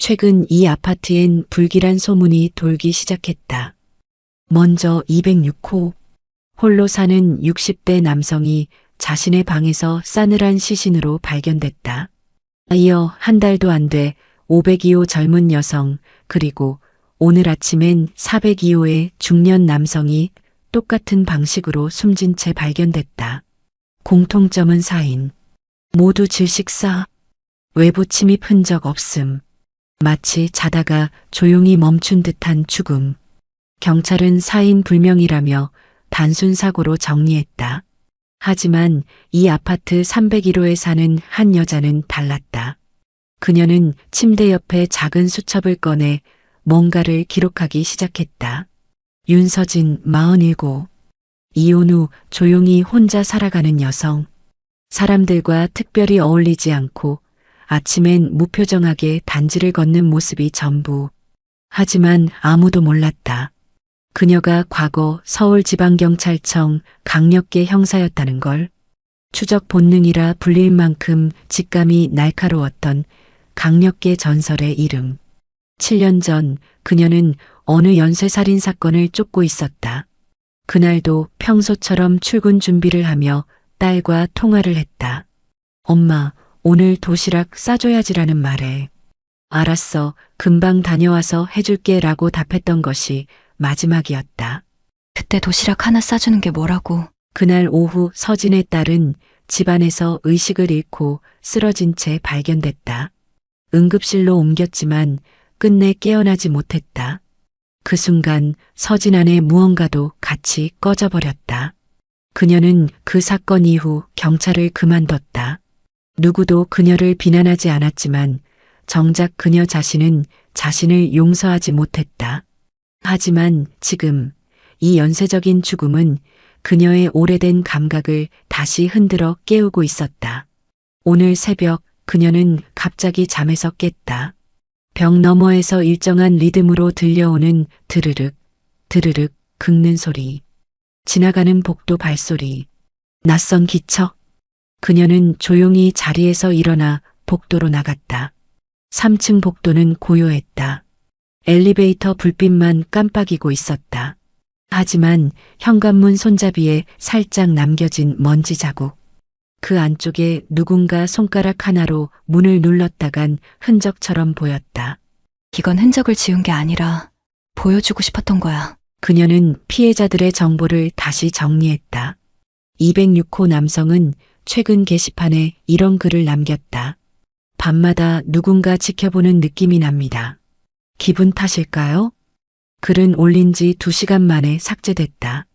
최근 이 아파트엔 불길한 소문이 돌기 시작했다. 먼저 206호. 홀로 사는 60대 남성이 자신의 방에서 싸늘한 시신으로 발견됐다. 이어 한 달도 안 돼 502호 젊은 여성, 그리고 오늘 아침엔 402호의 중년 남성이 똑같은 방식으로 숨진 채 발견됐다. 공통점은 4인. 모두 질식사. 외부 침입 흔적 없음. 마치 자다가 조용히 멈춘 듯한 죽음. 경찰은 사인 불명이라며 단순 사고로 정리했다. 하지만 이 아파트 301호에 사는 한 여자는 달랐다. 그녀는 침대 옆에 작은 수첩을 꺼내 뭔가를 기록하기 시작했다. 윤서진 47. 이혼 후 조용히 혼자 살아가는 여성. 사람들과 특별히 어울리지 않고 아침엔 무표정하게 단지를 걷는 모습이 전부. 하지만 아무도 몰랐다. 그녀가 과거 서울지방경찰청 강력계 형사였다는 걸. 추적 본능이라 불릴 만큼 직감이 날카로웠던 강력계 전설의 이름. 7년 전 그녀는 어느 연쇄살인 사건을 쫓고 있었다. 그날도 평소처럼 출근 준비를 하며 딸과 통화를 했다. 엄마, 오늘 도시락 싸줘야지라는 말에. 알았어, 금방 다녀와서 해줄게 라고 답했던 것이 마지막이었다. 그때 도시락 하나 싸주는 게 뭐라고. 그날 오후 서진의 딸은 집안에서 의식을 잃고 쓰러진 채 발견됐다. 응급실로 옮겼지만 끝내 깨어나지 못했다. 그 순간 서진 안의 무언가도 같이 꺼져버렸다. 그녀는 그 사건 이후 경찰을 그만뒀다. 누구도 그녀를 비난하지 않았지만 정작 그녀 자신은 자신을 용서하지 못했다. 하지만 지금 이 연쇄적인 죽음은 그녀의 오래된 감각을 다시 흔들어 깨우고 있었다. 오늘 새벽 그녀는 갑자기 잠에서 깼다. 벽 너머에서 일정한 리듬으로 들려오는 드르륵, 드르륵 긁는 소리. 지나가는 복도 발소리. 낯선 기척. 그녀는 조용히 자리에서 일어나 복도로 나갔다. 3층 복도는 고요했다. 엘리베이터 불빛만 깜빡이고 있었다. 하지만 현관문 손잡이에 살짝 남겨진 먼지 자국. 그 안쪽에 누군가 손가락 하나로 문을 눌렀다간 흔적처럼 보였다. 이건 흔적을 지운 게 아니라 보여주고 싶었던 거야. 그녀는 피해자들의 정보를 다시 정리했다. 206호 남성은 최근 게시판에 이런 글을 남겼다. 밤마다 누군가 지켜보는 느낌이 납니다. 기분 탓일까요? 글은 올린 지 2시간 만에 삭제됐다.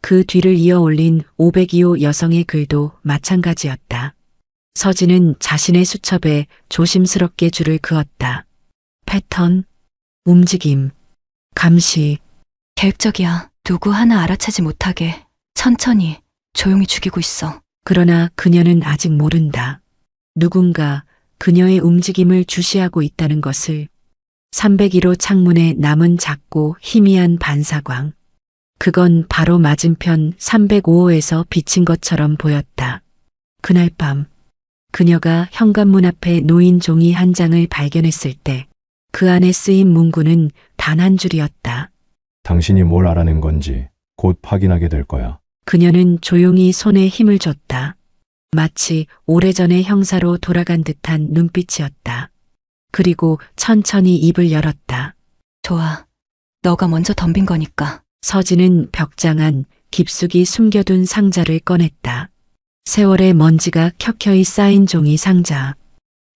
그 뒤를 이어 올린 502호 여성의 글도 마찬가지였다. 서진은 자신의 수첩에 조심스럽게 줄을 그었다. 패턴, 움직임, 감시. 계획적이야. 누구 하나 알아채지 못하게 천천히 조용히 죽이고 있어. 그러나 그녀는 아직 모른다. 누군가 그녀의 움직임을 주시하고 있다는 것을. 301호 창문에 남은 작고 희미한 반사광. 그건 바로 맞은편 305호에서 비친 것처럼 보였다. 그날 밤 그녀가 현관문 앞에 놓인 종이 한 장을 발견했을 때 그 안에 쓰인 문구는 단 한 줄이었다. 당신이 뭘 알아낸 건지 곧 확인하게 될 거야. 그녀는 조용히 손에 힘을 줬다. 마치 오래전의 형사로 돌아간 듯한 눈빛이었다. 그리고 천천히 입을 열었다. 좋아. 너가 먼저 덤빈 거니까. 서진은 벽장 안 깊숙이 숨겨둔 상자를 꺼냈다. 세월의 먼지가 켜켜이 쌓인 종이 상자.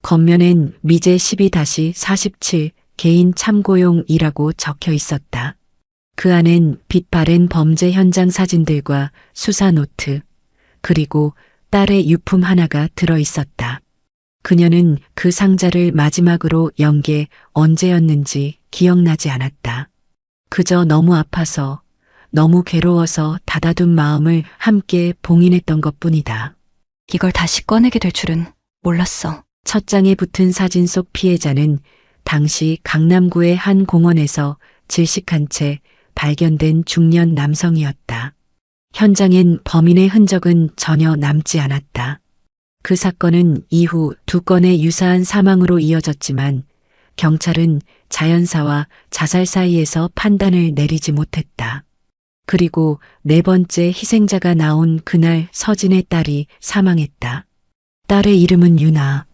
겉면엔 미제 12-47 개인 참고용이라고 적혀 있었다. 그 안엔 빛 바랜 범죄 현장 사진들과 수사 노트, 그리고 딸의 유품 하나가 들어 있었다. 그녀는 그 상자를 마지막으로 연 게 언제였는지 기억나지 않았다. 그저 너무 아파서, 너무 괴로워서 닫아둔 마음을 함께 봉인했던 것뿐이다. 이걸 다시 꺼내게 될 줄은 몰랐어. 첫 장에 붙은 사진 속 피해자는 당시 강남구의 한 공원에서 질식한 채 발견된 중년 남성이었다. 현장엔 범인의 흔적은 전혀 남지 않았다. 그 사건은 이후 2건의 유사한 사망으로 이어졌지만 경찰은 자연사와 자살 사이에서 판단을 내리지 못했다. 그리고 네 번째 희생자가 나온 그날 서진의 딸이 사망했다. 딸의 이름은 유나.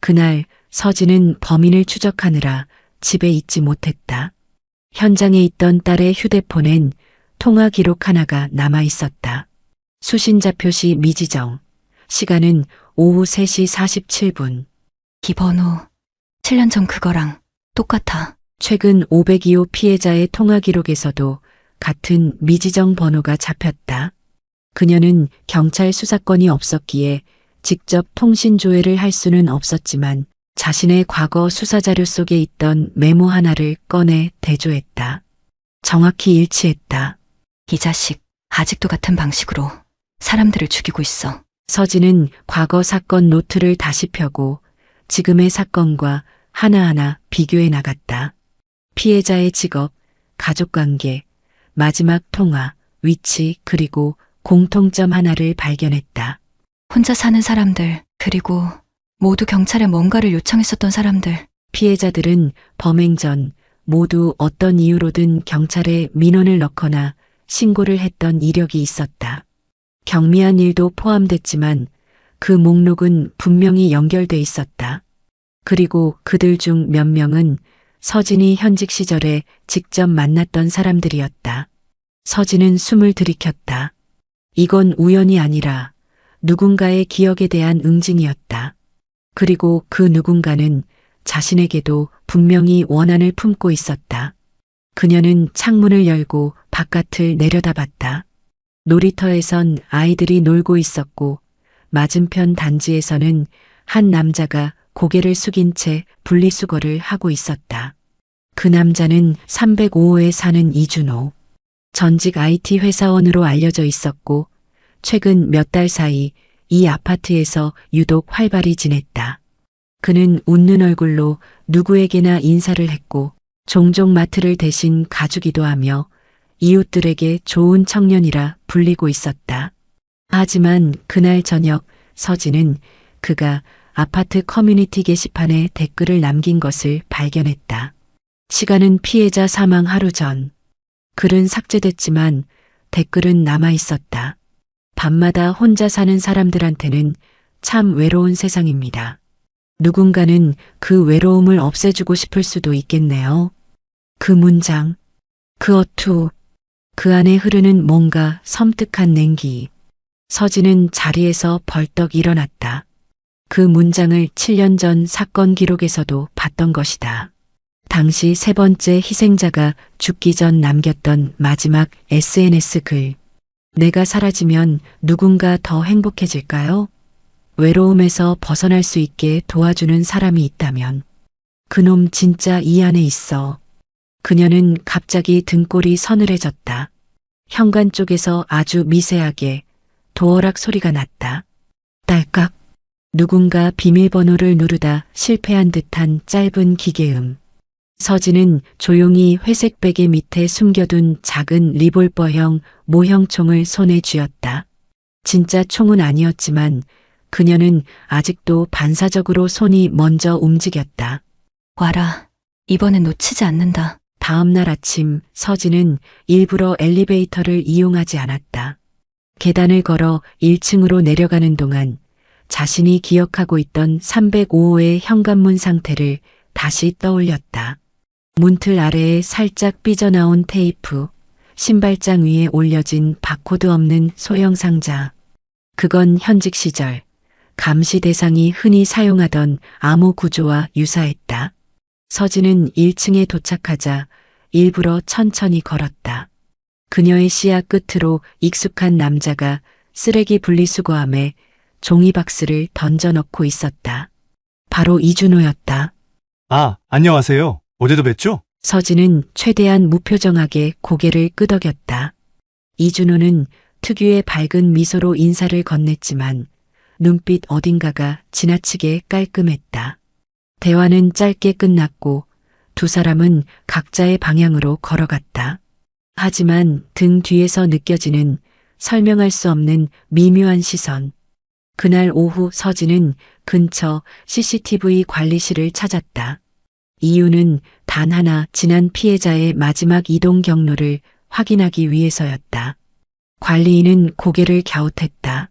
그날 서진은 범인을 추적하느라 집에 있지 못했다. 현장에 있던 딸의 휴대폰엔 통화 기록 하나가 남아 있었다. 수신자 표시 미지정. 시간은 오후 3시 47분. 이 번호 7년 전 그거랑 똑같아. 최근 502호 피해자의 통화 기록에서도 같은 미지정 번호가 잡혔다. 그녀는 경찰 수사권이 없었기에 직접 통신 조회를 할 수는 없었지만 자신의 과거 수사 자료 속에 있던 메모 하나를 꺼내 대조했다. 정확히 일치했다. 이 자식 아직도 같은 방식으로 사람들을 죽이고 있어. 서진은 과거 사건 노트를 다시 펴고 지금의 사건과 하나하나 비교해 나갔다. 피해자의 직업, 가족관계, 마지막 통화, 위치, 그리고 공통점 하나를 발견했다. 혼자 사는 사람들, 그리고 모두 경찰에 뭔가를 요청했었던 사람들. 피해자들은 범행 전 모두 어떤 이유로든 경찰에 민원을 넣거나 신고를 했던 이력이 있었다. 경미한 일도 포함됐지만 그 목록은 분명히 연결돼 있었다. 그리고 그들 중 몇 명은 서진이 현직 시절에 직접 만났던 사람들이었다. 서진은 숨을 들이켰다. 이건 우연이 아니라 누군가의 기억에 대한 응징이었다. 그리고 그 누군가는 자신에게도 분명히 원한을 품고 있었다. 그녀는 창문을 열고 바깥을 내려다봤다. 놀이터에선 아이들이 놀고 있었고 맞은편 단지에서는 한 남자가 고개를 숙인 채 분리수거를 하고 있었다. 그 남자는 305호에 사는 이준호. 전직 IT 회사원으로 알려져 있었고 최근 몇 달 사이 이 아파트에서 유독 활발히 지냈다. 그는 웃는 얼굴로 누구에게나 인사를 했고 종종 마트를 대신 가주기도 하며 이웃들에게 좋은 청년이라 불리고 있었다. 하지만 그날 저녁 서진은 그가 아파트 커뮤니티 게시판에 댓글을 남긴 것을 발견했다. 시간은 피해자 사망 하루 전. 글은 삭제됐지만 댓글은 남아 있었다. 밤마다 혼자 사는 사람들한테는 참 외로운 세상입니다. 누군가는 그 외로움을 없애주고 싶을 수도 있겠네요. 그 문장, 그 어투, 그 안에 흐르는 뭔가 섬뜩한 냉기. 서진은 자리에서 벌떡 일어났다. 그 문장을 7년 전 사건 기록에서도 봤던 것이다. 당시 세 번째 희생자가 죽기 전 남겼던 마지막 SNS 글. 내가 사라지면 누군가 더 행복해질까요? 외로움에서 벗어날 수 있게 도와주는 사람이 있다면. 그놈 진짜 이 안에 있어. 그녀는 갑자기 등골이 서늘해졌다. 현관 쪽에서 아주 미세하게 도어락 소리가 났다. 딸깍. 누군가 비밀번호를 누르다 실패한 듯한 짧은 기계음. 서진은 조용히 회색 베개 밑에 숨겨둔 작은 리볼버형 모형 총을 손에 쥐었다. 진짜 총은 아니었지만 그녀는 아직도 반사적으로 손이 먼저 움직였다. 와라. 이번엔 놓치지 않는다. 다음 날 아침 서진은 일부러 엘리베이터를 이용하지 않았다. 계단을 걸어 1층으로 내려가는 동안 자신이 기억하고 있던 305호의 현관문 상태를 다시 떠올렸다. 문틀 아래에 살짝 삐져나온 테이프, 신발장 위에 올려진 바코드 없는 소형 상자. 그건 현직 시절 감시 대상이 흔히 사용하던 암호 구조와 유사했다. 서진은 1층에 도착하자 일부러 천천히 걸었다. 그녀의 시야 끝으로 익숙한 남자가 쓰레기 분리수거함에 종이박스를 던져넣고 있었다. 바로 이준호였다. 아, 안녕하세요. 어제도 뵀죠? 서진은 최대한 무표정하게 고개를 끄덕였다. 이준호는 특유의 밝은 미소로 인사를 건넸지만 눈빛 어딘가가 지나치게 깔끔했다. 대화는 짧게 끝났고 두 사람은 각자의 방향으로 걸어갔다. 하지만 등 뒤에서 느껴지는 설명할 수 없는 미묘한 시선. 그날 오후 서진은 근처 CCTV 관리실을 찾았다. 이유는 단 하나, 지난 피해자의 마지막 이동 경로를 확인하기 위해서였다. 관리인은 고개를 갸웃했다.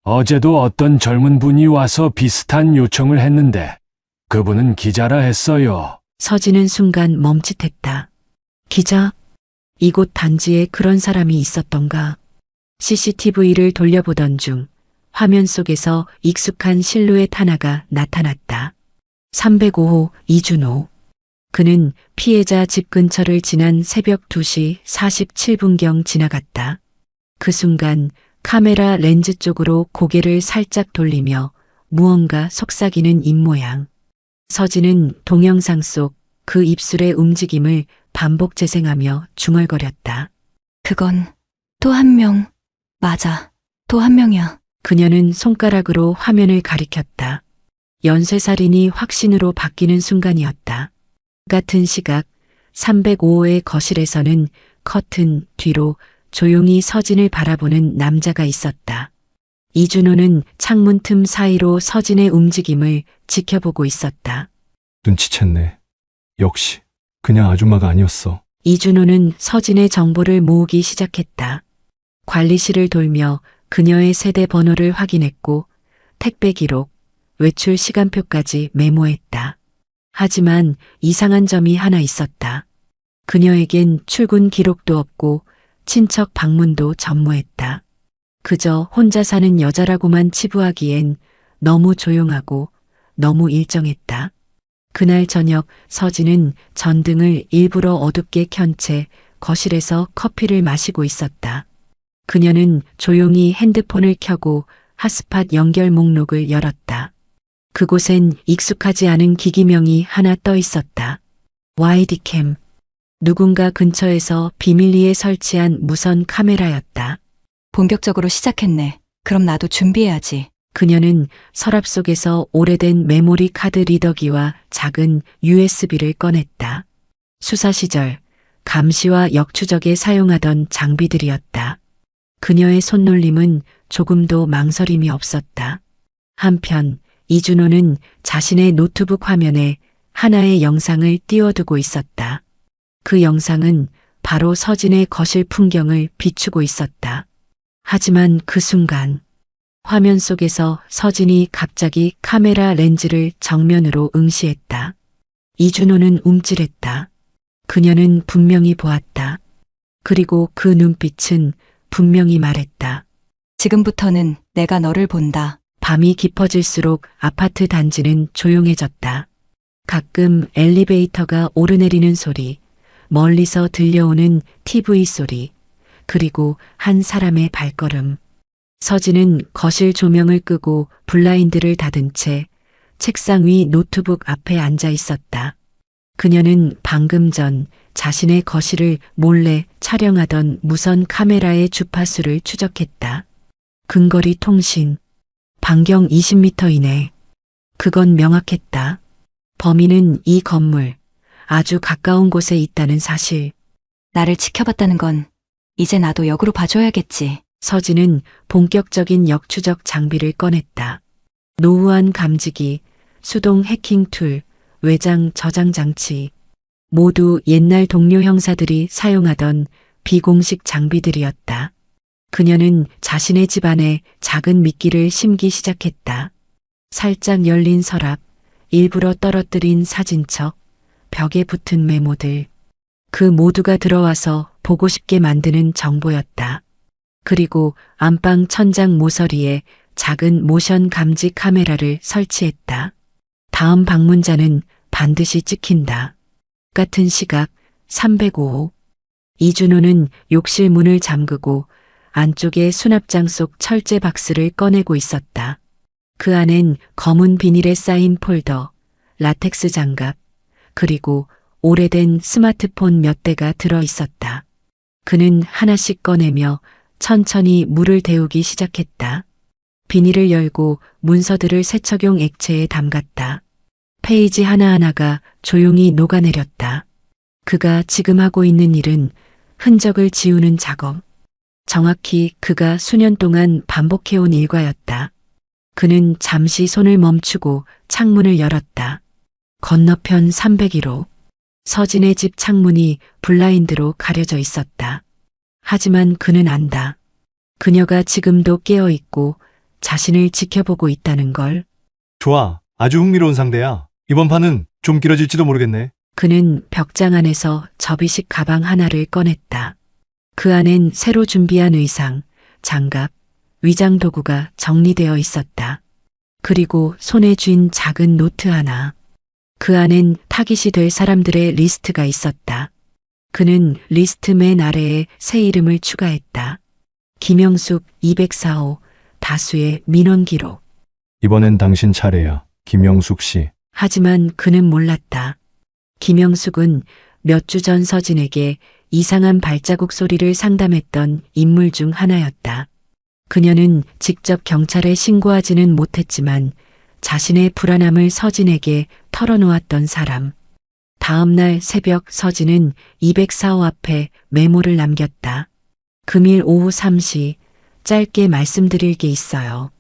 어제도 어떤 젊은 분이 와서 비슷한 요청을 했는데 그분은 기자라 했어요. 서진은 순간 멈칫했다. 기자? 이곳 단지에 그런 사람이 있었던가? CCTV를 돌려보던 중 화면 속에서 익숙한 실루엣 하나가 나타났다. 305호 이준호. 그는 피해자 집 근처를 지난 새벽 2시 47분경 지나갔다. 그 순간 카메라 렌즈 쪽으로 고개를 살짝 돌리며 무언가 속삭이는 입모양. 서진은 동영상 속 그 입술의 움직임을 반복 재생하며 중얼거렸다. 그건 또 한 명. 맞아. 또 한 명이야. 그녀는 손가락으로 화면을 가리켰다. 연쇄살인이 확신으로 바뀌는 순간이었다. 같은 시각 305호의 거실에서는 커튼 뒤로 조용히 서진을 바라보는 남자가 있었다. 이준호는 창문 틈 사이로 서진의 움직임을 지켜보고 있었다. 눈치챘네. 역시 그냥 아줌마가 아니었어. 이준호는 서진의 정보를 모으기 시작했다. 관리실을 돌며 그녀의 세대 번호를 확인했고 택배 기록, 외출 시간표까지 메모했다. 하지만 이상한 점이 하나 있었다. 그녀에겐 출근 기록도 없고 친척 방문도 전무했다. 그저 혼자 사는 여자라고만 치부하기엔 너무 조용하고 너무 일정했다. 그날 저녁 서진은 전등을 일부러 어둡게 켠 채 거실에서 커피를 마시고 있었다. 그녀는 조용히 핸드폰을 켜고 핫스팟 연결 목록을 열었다. 그곳엔 익숙하지 않은 기기명이 하나 떠 있었다. YD캠. 누군가 근처에서 비밀리에 설치한 무선 카메라였다. 본격적으로 시작했네. 그럼 나도 준비해야지. 그녀는 서랍 속에서 오래된 메모리 카드 리더기와 작은 USB를 꺼냈다. 수사 시절 감시와 역추적에 사용하던 장비들이었다. 그녀의 손놀림은 조금도 망설임이 없었다. 한편 이준호는 자신의 노트북 화면에 하나의 영상을 띄워두고 있었다. 그 영상은 바로 서진의 거실 풍경을 비추고 있었다. 하지만 그 순간 화면 속에서 서진이 갑자기 카메라 렌즈를 정면으로 응시했다. 이준호는 움찔했다. 그녀는 분명히 보았다. 그리고 그 눈빛은 분명히 말했다. 지금부터는 내가 너를 본다. 밤이 깊어질수록 아파트 단지는 조용해졌다. 가끔 엘리베이터가 오르내리는 소리, 멀리서 들려오는 TV 소리, 그리고 한 사람의 발걸음. 서진은 거실 조명을 끄고 블라인드를 닫은 채 책상 위 노트북 앞에 앉아 있었다. 그녀는 방금 전 자신의 거실을 몰래 촬영하던 무선 카메라의 주파수를 추적했다. 근거리 통신. 반경 20m 이내. 그건 명확했다. 범인은 이 건물, 아주 가까운 곳에 있다는 사실. 나를 지켜봤다는 건 이제 나도 역으로 봐줘야겠지. 서진은 본격적인 역추적 장비를 꺼냈다. 노후한 감지기, 수동 해킹 툴, 외장 저장 장치. 모두 옛날 동료 형사들이 사용하던 비공식 장비들이었다. 그녀는 자신의 집안에 작은 미끼를 심기 시작했다. 살짝 열린 서랍, 일부러 떨어뜨린 사진첩, 벽에 붙은 메모들. 그 모두가 들어와서 보고 싶게 만드는 정보였다. 그리고 안방 천장 모서리에 작은 모션 감지 카메라를 설치했다. 다음 방문자는 반드시 찍힌다. 같은 시각 305호. 이준호는 욕실 문을 잠그고 안쪽에 수납장 속 철제 박스를 꺼내고 있었다. 그 안엔 검은 비닐에 쌓인 폴더, 라텍스 장갑, 그리고 오래된 스마트폰 몇 대가 들어 있었다. 그는 하나씩 꺼내며 천천히 물을 데우기 시작했다. 비닐을 열고 문서들을 세척용 액체에 담갔다. 페이지 하나하나가 조용히 녹아내렸다. 그가 지금 하고 있는 일은 흔적을 지우는 작업. 정확히 그가 수년 동안 반복해온 일과였다. 그는 잠시 손을 멈추고 창문을 열었다. 건너편 301호. 서진의 집 창문이 블라인드로 가려져 있었다. 하지만 그는 안다. 그녀가 지금도 깨어 있고 자신을 지켜보고 있다는 걸. 좋아. 아주 흥미로운 상대야. 이번 판은 좀 길어질지도 모르겠네. 그는 벽장 안에서 접이식 가방 하나를 꺼냈다. 그 안엔 새로 준비한 의상, 장갑, 위장 도구가 정리되어 있었다. 그리고 손에 쥔 작은 노트 하나. 그 안엔 타깃이 될 사람들의 리스트가 있었다. 그는 리스트 맨 아래에 새 이름을 추가했다. 김영숙 204호, 다수의 민원 기록. 이번엔 당신 차례야. 김영숙 씨. 하지만 그는 몰랐다. 김영숙은 몇 주 전 서진에게 이상한 발자국 소리를 상담했던 인물 중 하나였다. 그녀는 직접 경찰에 신고하지는 못했지만 자신의 불안함을 서진에게 털어놓았던 사람. 다음 날 새벽 서진은 204호 앞에 메모를 남겼다. 금일 오후 3시 짧게 말씀드릴 게 있어요.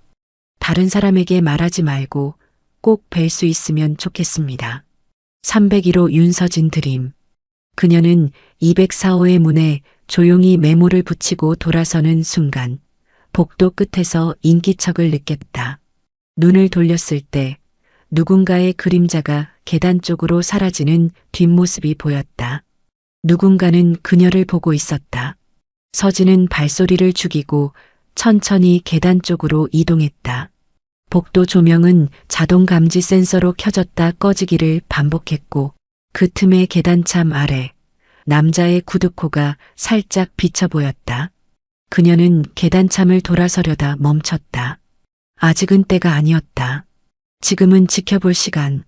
다른 사람에게 말하지 말고 꼭 뵐 수 있으면 좋겠습니다. 301호 윤서진 드림. 그녀는 204호의 문에 조용히 메모를 붙이고 돌아서는 순간 복도 끝에서 인기척을 느꼈다. 눈을 돌렸을 때 누군가의 그림자가 계단 쪽으로 사라지는 뒷모습이 보였다. 누군가는 그녀를 보고 있었다. 서진은 발소리를 죽이고 천천히 계단 쪽으로 이동했다. 복도 조명은 자동 감지 센서로 켜졌다 꺼지기를 반복했고 그 틈에 계단참 아래 남자의 구두코가 살짝 비쳐 보였다. 그녀는 계단참을 돌아서려다 멈췄다. 아직은 때가 아니었다. 지금은 지켜볼 시간.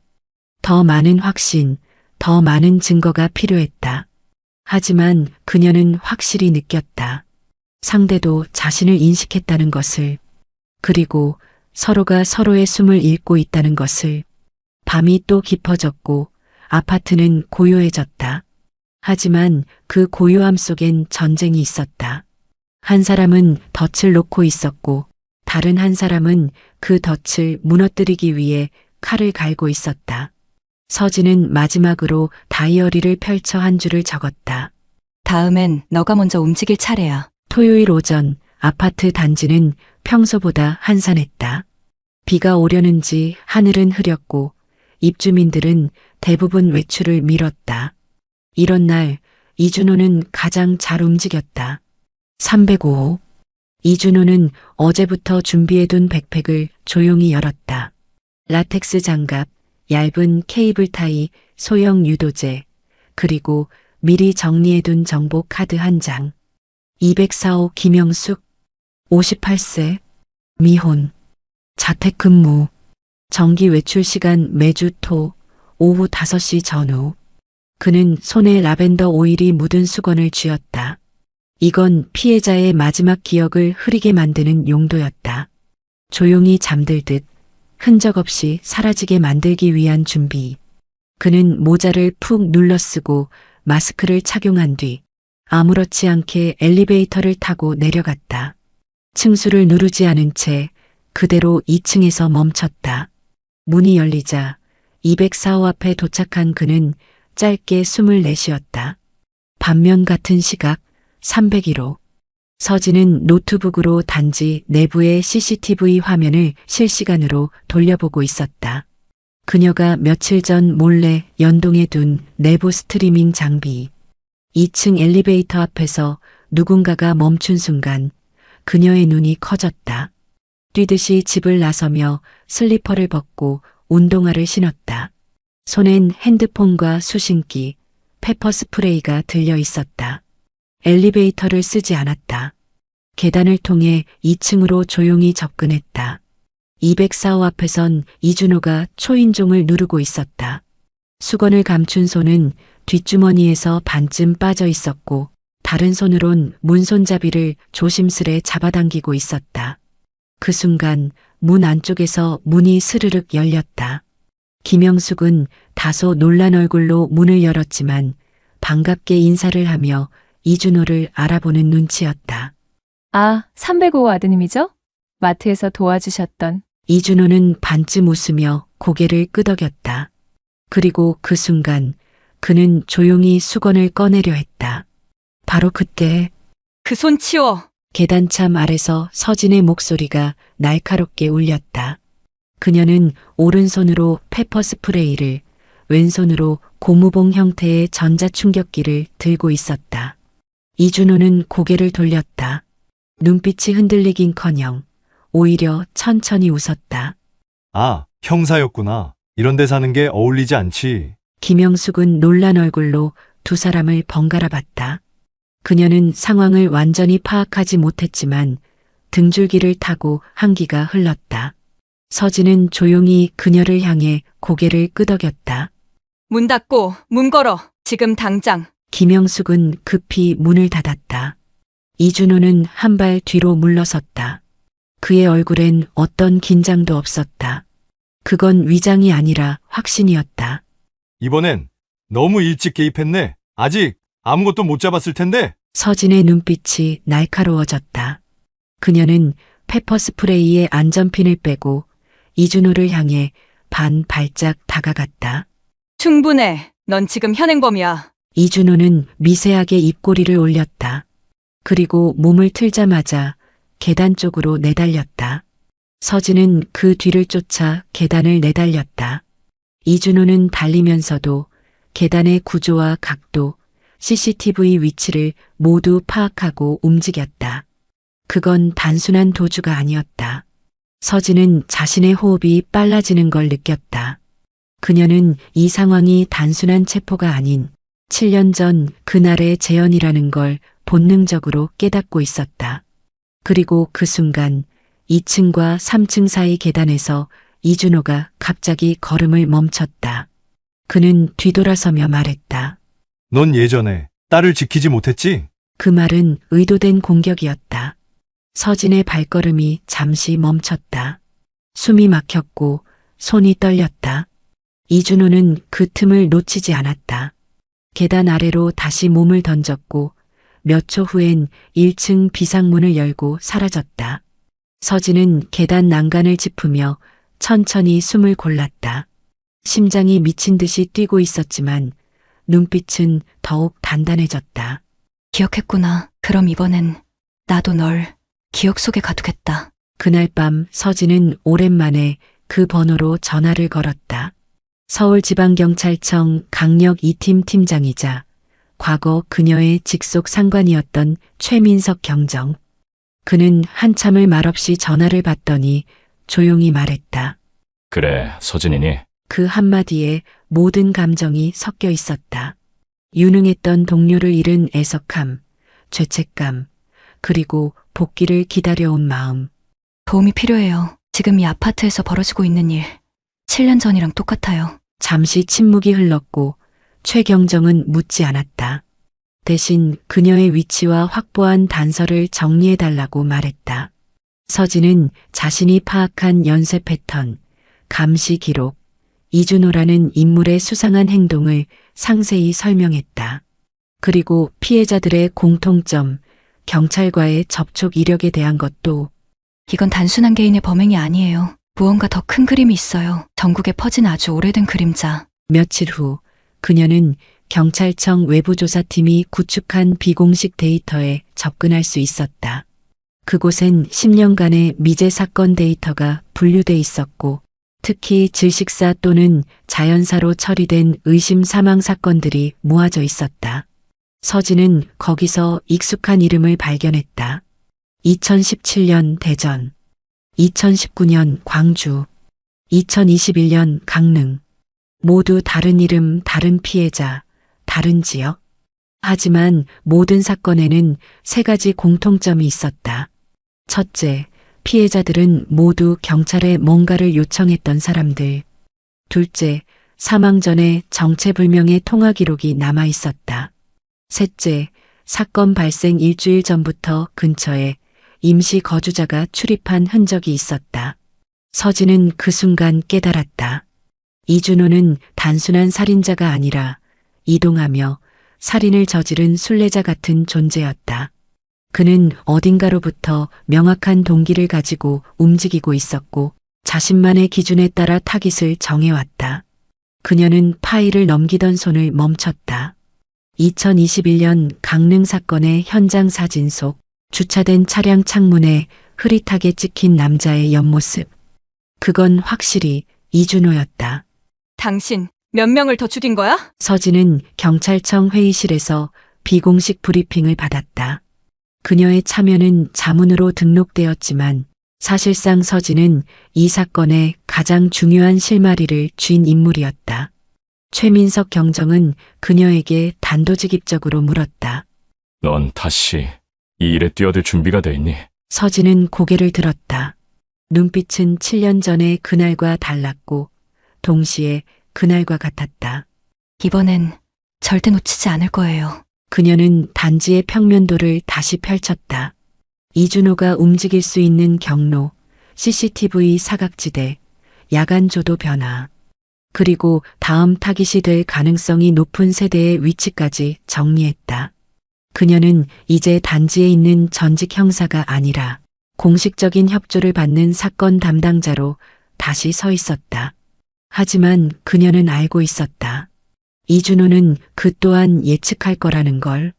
더 많은 확신, 더 많은 증거가 필요했다. 하지만 그녀는 확실히 느꼈다. 상대도 자신을 인식했다는 것을. 그리고 서로가 서로의 숨을 잃고 있다는 것을. 밤이 또 깊어졌고 아파트는 고요해졌다. 하지만 그 고요함 속엔 전쟁이 있었다. 한 사람은 덫을 놓고 있었고 다른 한 사람은 그 덫을 무너뜨리기 위해 칼을 갈고 있었다. 서진은 마지막으로 다이어리를 펼쳐 한 줄을 적었다. 다음엔 너가 먼저 움직일 차례야. 토요일 오전 아파트 단지는 평소보다 한산했다. 비가 오려는지 하늘은 흐렸고 입주민들은 대부분 외출을 미뤘다. 이런 날 이준호는 가장 잘 움직였다. 305호. 이준호는 어제부터 준비해둔 백팩을 조용히 열었다. 라텍스 장갑, 얇은 케이블 타이, 소형 유도제, 그리고 미리 정리해둔 정보 카드 한 장. 204호 김영숙, 58세, 미혼, 자택근무, 정기 외출 시간 매주 토, 오후 5시 전후. 그는 손에 라벤더 오일이 묻은 수건을 쥐었다. 이건 피해자의 마지막 기억을 흐리게 만드는 용도였다. 조용히 잠들듯 흔적 없이 사라지게 만들기 위한 준비. 그는 모자를 푹 눌러쓰고 마스크를 착용한 뒤 아무렇지 않게 엘리베이터를 타고 내려갔다. 층수를 누르지 않은 채 그대로 2층에서 멈췄다. 문이 열리자 204호 앞에 도착한 그는 짧게 숨을 내쉬었다. 반면 같은 시각 301호. 서진은 노트북으로 단지 내부의 CCTV 화면을 실시간으로 돌려보고 있었다. 그녀가 며칠 전 몰래 연동해둔 내부 스트리밍 장비. 2층 엘리베이터 앞에서 누군가가 멈춘 순간 그녀의 눈이 커졌다. 뛰듯이 집을 나서며 슬리퍼를 벗고 운동화를 신었다. 손엔 핸드폰과 수신기, 페퍼 스프레이가 들려 있었다. 엘리베이터를 쓰지 않았다. 계단을 통해 2층으로 조용히 접근했다. 204호 앞에선 이준호가 초인종을 누르고 있었다. 수건을 감춘 손은 뒷주머니에서 반쯤 빠져 있었고 다른 손으론 문손잡이를 조심스레 잡아당기고 있었다. 그 순간 문 안쪽에서 문이 스르륵 열렸다. 김영숙은 다소 놀란 얼굴로 문을 열었지만 반갑게 인사를 하며 이준호를 알아보는 눈치였다. 아, 305 아드님이죠? 마트에서 도와주셨던. 이준호는 반쯤 웃으며 고개를 끄덕였다. 그리고 그 순간 그는 조용히 수건을 꺼내려 했다. 바로 그때 그 손 치워. 계단참 아래서 서진의 목소리가 날카롭게 울렸다. 그녀는 오른손으로 페퍼 스프레이를, 왼손으로 고무봉 형태의 전자충격기를 들고 있었다. 이준호는 고개를 돌렸다. 눈빛이 흔들리긴커녕 오히려 천천히 웃었다. 아, 형사였구나. 이런 데 사는 게 어울리지 않지. 김영숙은 놀란 얼굴로 두 사람을 번갈아 봤다. 그녀는 상황을 완전히 파악하지 못했지만 등줄기를 타고 한기가 흘렀다. 서진은 조용히 그녀를 향해 고개를 끄덕였다. 문 닫고 문 걸어. 지금 당장. 김영숙은 급히 문을 닫았다. 이준호는 한 발 뒤로 물러섰다. 그의 얼굴엔 어떤 긴장도 없었다. 그건 위장이 아니라 확신이었다. 이번엔 너무 일찍 개입했네. 아직 아무것도 못 잡았을 텐데. 서진의 눈빛이 날카로워졌다. 그녀는 페퍼 스프레이의 안전핀을 빼고 이준호를 향해 반 발짝 다가갔다. 충분해. 넌 지금 현행범이야. 이준호는 미세하게 입꼬리를 올렸다. 그리고 몸을 틀자마자 계단 쪽으로 내달렸다. 서진은 그 뒤를 쫓아 계단을 내달렸다. 이준호는 달리면서도 계단의 구조와 각도, CCTV 위치를 모두 파악하고 움직였다. 그건 단순한 도주가 아니었다. 서진은 자신의 호흡이 빨라지는 걸 느꼈다. 그녀는 이 상황이 단순한 체포가 아닌 7년 전 그날의 재현이라는 걸 본능적으로 깨닫고 있었다. 그리고 그 순간 2층과 3층 사이 계단에서 이준호가 갑자기 걸음을 멈췄다. 그는 뒤돌아서며 말했다. 넌 예전에 딸을 지키지 못했지? 그 말은 의도된 공격이었다. 서진의 발걸음이 잠시 멈췄다. 숨이 막혔고 손이 떨렸다. 이준호는 그 틈을 놓치지 않았다. 계단 아래로 다시 몸을 던졌고 몇 초 후엔 1층 비상문을 열고 사라졌다. 서진은 계단 난간을 짚으며 천천히 숨을 골랐다. 심장이 미친 듯이 뛰고 있었지만 눈빛은 더욱 단단해졌다. 기억했구나. 그럼 이번엔 나도 널 기억 속에 가두겠다. 그날 밤 서진은 오랜만에 그 번호로 전화를 걸었다. 서울지방경찰청 강력 2팀 팀장이자 과거 그녀의 직속 상관이었던 최민석 경정. 그는 한참을 말없이 전화를 받더니 조용히 말했다. 그래, 서진이니? 그 한마디에 모든 감정이 섞여 있었다. 유능했던 동료를 잃은 애석함, 죄책감, 그리고 복귀를 기다려온 마음. 도움이 필요해요. 지금 이 아파트에서 벌어지고 있는 일 7년 전이랑 똑같아요. 잠시 침묵이 흘렀고 최경정은 묻지 않았다. 대신 그녀의 위치와 확보한 단서를 정리해달라고 말했다. 서진은 자신이 파악한 연쇄 패턴, 감시 기록, 이준호라는 인물의 수상한 행동을 상세히 설명했다. 그리고 피해자들의 공통점, 경찰과의 접촉 이력에 대한 것도. 이건 단순한 개인의 범행이 아니에요. 무언가 더 큰 그림이 있어요. 전국에 퍼진 아주 오래된 그림자. 며칠 후 그녀는 경찰청 외부조사팀이 구축한 비공식 데이터에 접근할 수 있었다. 그곳엔 10년간의 미제 사건 데이터가 분류돼 있었고 특히 질식사 또는 자연사로 처리된 의심 사망 사건들이 모아져 있었다. 서진은 거기서 익숙한 이름을 발견했다. 2017년 대전, 2019년 광주, 2021년 강릉. 모두 다른 이름, 다른 피해자, 다른 지역. 하지만 모든 사건에는 세 가지 공통점이 있었다. 첫째, 피해자들은 모두 경찰에 뭔가를 요청했던 사람들. 둘째, 사망 전에 정체불명의 통화 기록이 남아 있었다. 셋째, 사건 발생 일주일 전부터 근처에 임시 거주자가 출입한 흔적이 있었다. 서진은 그 순간 깨달았다. 이준호는 단순한 살인자가 아니라 이동하며 살인을 저지른 순례자 같은 존재였다. 그는 어딘가로부터 명확한 동기를 가지고 움직이고 있었고 자신만의 기준에 따라 타깃을 정해왔다. 그녀는 파일을 넘기던 손을 멈췄다. 2021년 강릉 사건의 현장 사진 속 주차된 차량 창문에 흐릿하게 찍힌 남자의 옆모습. 그건 확실히 이준호였다. 당신 몇 명을 더 죽인 거야? 서진은 경찰청 회의실에서 비공식 브리핑을 받았다. 그녀의 참여는 자문으로 등록되었지만 사실상 서진은 이 사건의 가장 중요한 실마리를 쥔 인물이었다. 최민석 경정은 그녀에게 단도직입적으로 물었다. 넌 다시 이 일에 뛰어들 준비가 돼 있니? 서진은 고개를 들었다. 눈빛은 7년 전의 그날과 달랐고 동시에 그날과 같았다. 이번엔 절대 놓치지 않을 거예요. 그녀는 단지의 평면도를 다시 펼쳤다. 이준호가 움직일 수 있는 경로, CCTV 사각지대, 야간 조도 변화, 그리고 다음 타깃이 될 가능성이 높은 세대의 위치까지 정리했다. 그녀는 이제 단지에 있는 전직 형사가 아니라 공식적인 협조를 받는 사건 담당자로 다시 서 있었다. 하지만 그녀는 알고 있었다. 이준호는 그 또한 예측할 거라는 걸.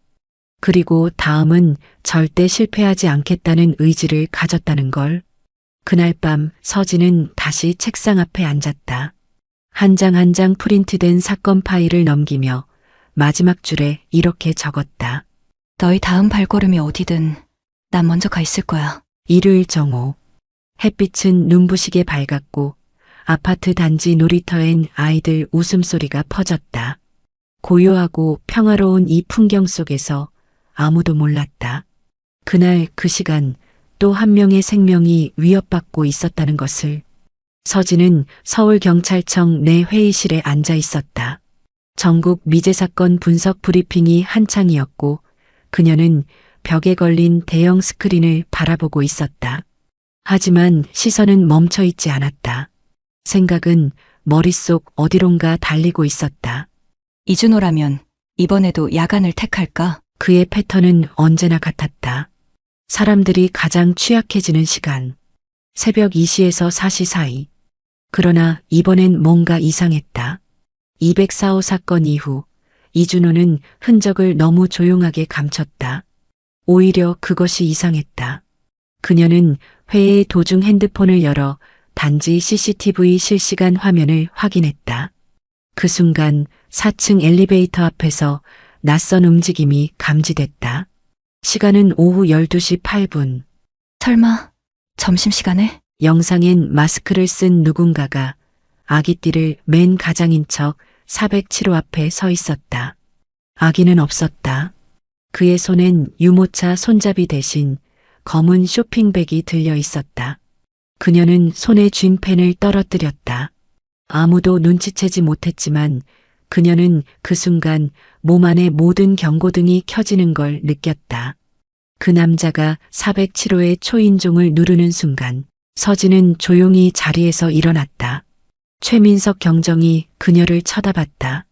그리고 다음은 절대 실패하지 않겠다는 의지를 가졌다는 걸. 그날 밤 서진은 다시 책상 앞에 앉았다. 한 장 한 장 프린트된 사건 파일을 넘기며 마지막 줄에 이렇게 적었다. 너희 다음 발걸음이 어디든 난 먼저 가 있을 거야. 일요일 정오. 햇빛은 눈부시게 밝았고 아파트 단지 놀이터엔 아이들 웃음소리가 퍼졌다. 고요하고 평화로운 이 풍경 속에서 아무도 몰랐다. 그날 그 시간 또 한 명의 생명이 위협받고 있었다는 것을. 서진은 서울경찰청 내 회의실에 앉아 있었다. 전국 미제 사건 분석 브리핑이 한창이었고 그녀는 벽에 걸린 대형 스크린을 바라보고 있었다. 하지만 시선은 멈춰 있지 않았다. 생각은 머릿속 어디론가 달리고 있었다. 이준호라면 이번에도 야간을 택할까? 그의 패턴은 언제나 같았다. 사람들이 가장 취약해지는 시간. 새벽 2시에서 4시 사이. 그러나 이번엔 뭔가 이상했다. 204호 사건 이후 이준호는 흔적을 너무 조용하게 감췄다. 오히려 그것이 이상했다. 그녀는 회의 도중 핸드폰을 열어 단지 CCTV 실시간 화면을 확인했다. 그 순간 4층 엘리베이터 앞에서 낯선 움직임이 감지됐다. 시간은 오후 12시 8분. 설마 점심시간에? 영상엔 마스크를 쓴 누군가가 아기띠를 맨 가장인 척 407호 앞에 서 있었다. 아기는 없었다. 그의 손엔 유모차 손잡이 대신 검은 쇼핑백이 들려 있었다. 그녀는 손에 쥔 펜을 떨어뜨렸다. 아무도 눈치채지 못했지만 그녀는 그 순간 몸 안의 모든 경고등이 켜지는 걸 느꼈다. 그 남자가 407호의 초인종을 누르는 순간 서진은 조용히 자리에서 일어났다. 최민석 경정이 그녀를 쳐다봤다.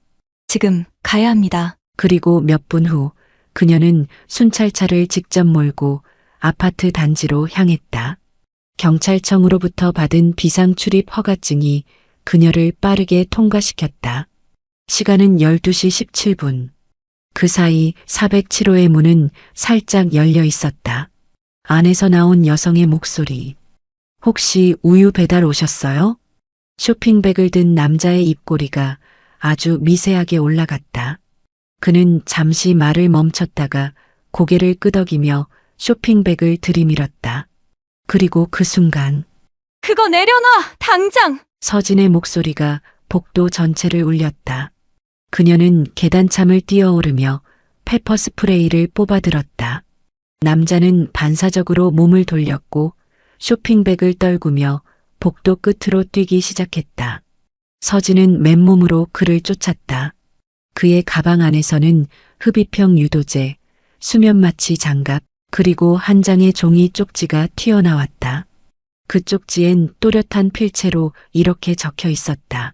지금 가야 합니다. 그리고 몇 분 후 그녀는 순찰차를 직접 몰고 아파트 단지로 향했다. 경찰청으로부터 받은 비상 출입 허가증이 그녀를 빠르게 통과시켰다. 시간은 12시 17분. 그 사이 407호의 문은 살짝 열려 있었다. 안에서 나온 여성의 목소리. 혹시 우유 배달 오셨어요? 쇼핑백을 든 남자의 입꼬리가 아주 미세하게 올라갔다. 그는 잠시 말을 멈췄다가 고개를 끄덕이며 쇼핑백을 들이밀었다. 그리고 그 순간 그거 내려놔! 당장! 서진의 목소리가 복도 전체를 울렸다. 그녀는 계단참을 뛰어오르며 페퍼 스프레이를 뽑아들었다. 남자는 반사적으로 몸을 돌렸고 쇼핑백을 떨구며 복도 끝으로 뛰기 시작했다. 서진은 맨몸으로 그를 쫓았다. 그의 가방 안에서는 흡입형 유도제, 수면마취 장갑, 그리고 한 장의 종이 쪽지가 튀어나왔다. 그 쪽지엔 또렷한 필체로 이렇게 적혀 있었다.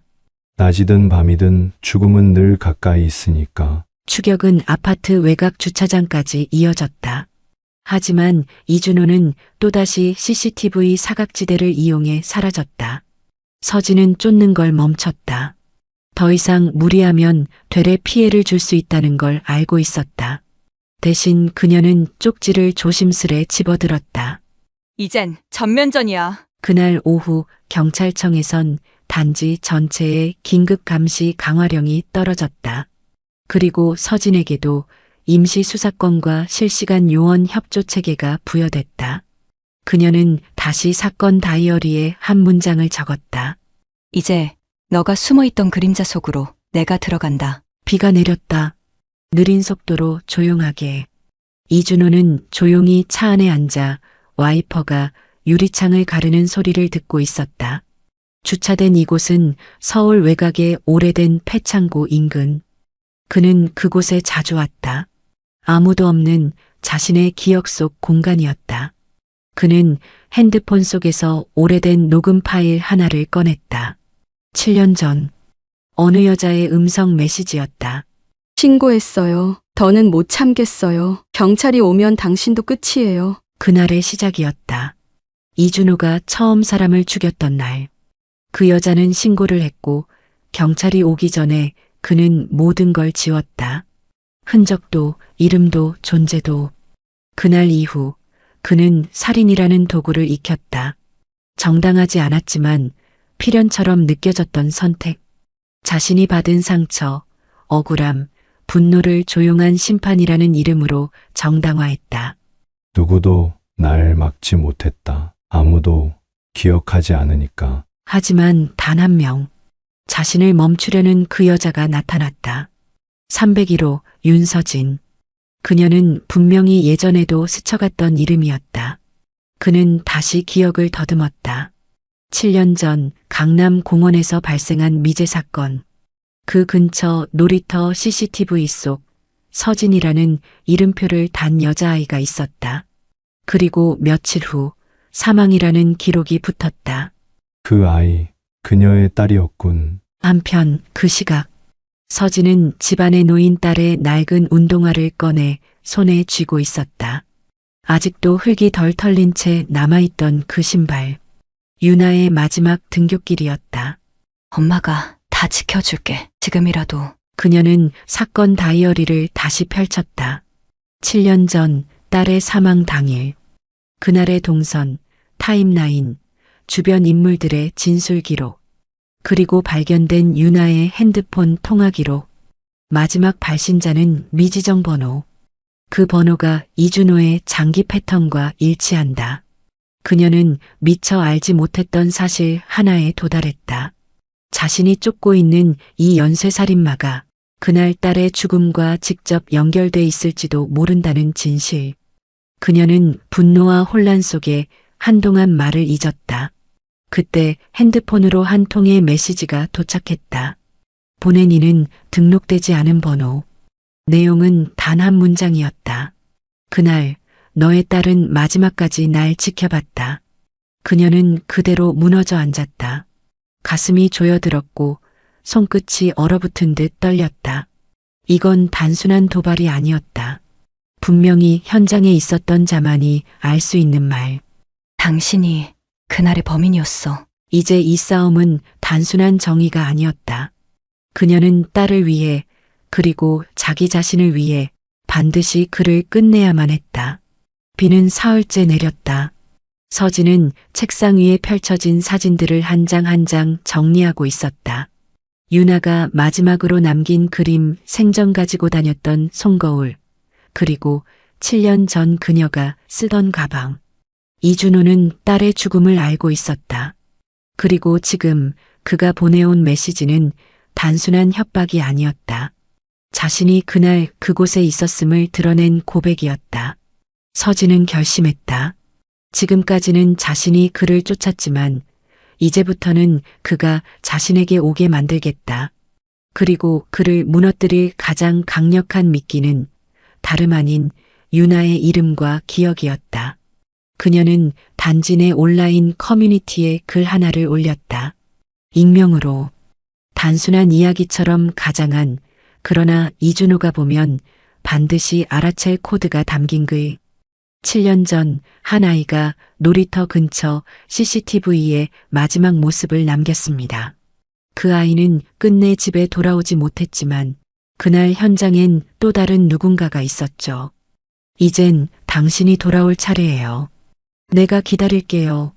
낮이든 밤이든 죽음은 늘 가까이 있으니까. 추격은 아파트 외곽 주차장까지 이어졌다. 하지만 이준호는 또다시 CCTV 사각지대를 이용해 사라졌다. 서진은 쫓는 걸 멈췄다. 더 이상 무리하면 되레 피해를 줄 수 있다는 걸 알고 있었다. 대신 그녀는 쪽지를 조심스레 집어들었다. 이젠 전면전이야. 그날 오후 경찰청에선 단지 전체에 긴급 감시 강화령이 떨어졌다. 그리고 서진에게도 임시 수사권과 실시간 요원 협조 체계가 부여됐다. 그녀는 다시 사건 다이어리에 한 문장을 적었다. 이제 너가 숨어있던 그림자 속으로 내가 들어간다. 비가 내렸다. 느린 속도로 조용하게. 이준호는 조용히 차 안에 앉아 와이퍼가 유리창을 가르는 소리를 듣고 있었다. 주차된 이곳은 서울 외곽의 오래된 폐창고 인근. 그는 그곳에 자주 왔다. 아무도 없는 자신의 기억 속 공간이었다. 그는 핸드폰 속에서 오래된 녹음 파일 하나를 꺼냈다. 7년 전 어느 여자의 음성 메시지였다. 신고했어요. 더는 못 참겠어요. 경찰이 오면 당신도 끝이에요. 그날의 시작이었다. 이준호가 처음 사람을 죽였던 날. 그 여자는 신고를 했고 경찰이 오기 전에 그는 모든 걸 지웠다. 흔적도 이름도 존재도. 그날 이후 그는 살인이라는 도구를 익혔다. 정당하지 않았지만 필연처럼 느껴졌던 선택. 자신이 받은 상처, 억울함, 분노를 조용한 심판이라는 이름으로 정당화했다. 누구도 날 막지 못했다. 아무도 기억하지 않으니까. 하지만 단 한 명, 자신을 멈추려는 그 여자가 나타났다. 301호 윤서진. 그녀는 분명히 예전에도 스쳐갔던 이름이었다. 그는 다시 기억을 더듬었다. 7년 전 강남 공원에서 발생한 미제 사건. 그 근처 놀이터 CCTV 속 서진이라는 이름표를 단 여자아이가 있었다. 그리고 며칠 후 사망이라는 기록이 붙었다. 그 아이, 그녀의 딸이었군. 한편 그 시각 서진은 집안에 놓인 딸의 낡은 운동화를 꺼내 손에 쥐고 있었다. 아직도 흙이 덜 털린 채 남아있던 그 신발. 유나의 마지막 등굣길이었다. 엄마가 다 지켜줄게. 지금이라도. 그녀는 사건 다이어리를 다시 펼쳤다. 7년 전 딸의 사망 당일. 그날의 동선, 타임라인, 주변 인물들의 진술 기록. 그리고 발견된 유나의 핸드폰 통화 기록. 마지막 발신자는 미지정 번호. 그 번호가 이준호의 장기 패턴과 일치한다. 그녀는 미처 알지 못했던 사실 하나에 도달했다. 자신이 쫓고 있는 이 연쇄살인마가 그날 딸의 죽음과 직접 연결돼 있을지도 모른다는 진실. 그녀는 분노와 혼란 속에 한동안 말을 잊었다. 그때 핸드폰으로 한 통의 메시지가 도착했다. 보낸 이는 등록되지 않은 번호. 내용은 단 한 문장이었다. 그날 너의 딸은 마지막까지 날 지켜봤다. 그녀는 그대로 무너져 앉았다. 가슴이 조여들었고 손끝이 얼어붙은 듯 떨렸다. 이건 단순한 도발이 아니었다. 분명히 현장에 있었던 자만이 알 수 있는 말. 당신이 그날의 범인이었어. 이제 이 싸움은 단순한 정의가 아니었다. 그녀는 딸을 위해 그리고 자기 자신을 위해 반드시 그를 끝내야만 했다. 비는 사흘째 내렸다. 서진은 책상 위에 펼쳐진 사진들을 한 장 한 장 정리하고 있었다. 유나가 마지막으로 남긴 그림, 생전 가지고 다녔던 손거울, 그리고 7년 전 그녀가 쓰던 가방. 이준호는 딸의 죽음을 알고 있었다. 그리고 지금 그가 보내온 메시지는 단순한 협박이 아니었다. 자신이 그날 그곳에 있었음을 드러낸 고백이었다. 서진은 결심했다. 지금까지는 자신이 그를 쫓았지만 이제부터는 그가 자신에게 오게 만들겠다. 그리고 그를 무너뜨릴 가장 강력한 미끼는 다름 아닌 유나의 이름과 기억이었다. 그녀는 단지 내 온라인 커뮤니티에 글 하나를 올렸다. 익명으로. 단순한 이야기처럼 가장한, 그러나 이준호가 보면 반드시 알아챌 코드가 담긴 글. 7년 전 한 아이가 놀이터 근처 CCTV에 마지막 모습을 남겼습니다. 그 아이는 끝내 집에 돌아오지 못했지만 그날 현장엔 또 다른 누군가가 있었죠. 이젠 당신이 돌아올 차례예요. 내가 기다릴게요.